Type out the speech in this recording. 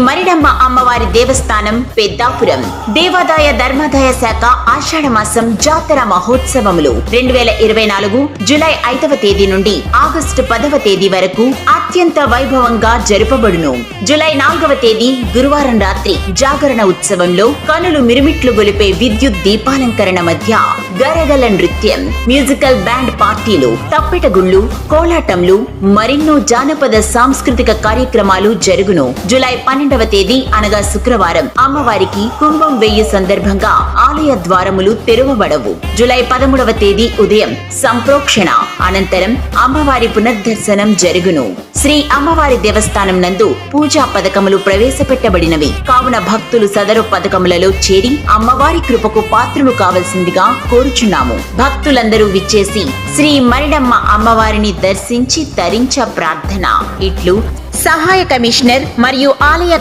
మరిడమ్మ అమ్మవారి దేవస్థానం పెద్దాపురం దేవాదాయ ధర్మాదాయ శాఖ ఆషాఢ మాసం జాతర మహోత్సవములు 2024 జూలై 5వ తేదీ నుండి ఆగస్టు 10వ తేదీ వరకు అత్యంత వైభవంగా జరుపబడును. జూలై 4వ తేదీ గురువారం రాత్రి జాగరణ ఉత్సవంలో కనులు మిరుమిట్లు గొలిపే విద్యుత్ దీపాలంకరణ మధ్య గరగల నృత్యం, మ్యూజికల్ బ్యాండ్ పార్టీలు, తప్పెటగుళ్ళు, కోలాటంలు మరెన్నో జానపద సాంస్కృతిక కార్యక్రమాలు జరుగును. జూలై 12వ తేదీ అనగా శుక్రవారం అమ్మవారికి కుంభం వెయ్యి సందర్భంగా ఆలయ ద్వారములు తెరవబడవు. జూలై 13వ తేదీ ఉదయం సంప్రోక్షణ అనంతరం అమ్మవారి పునర్దర్శనం జరుగును. శ్రీ అమ్మవారి దేవస్థానం నందు పూజా పథకములు ప్రవేశపెట్టబడినవి కావున భక్తులు సదరు పథకములలో చేరి అమ్మవారి కృపకు పాత్రులు కావలసిందిగా కోరుచున్నాము. భక్తులందరూ విచ్చేసి శ్రీ మరిడమ్మ అమ్మవారిని దర్శించి తరించ ప్రార్థన. ఇట్లు సహాయ కమిషనర్ మరియు ఆలయ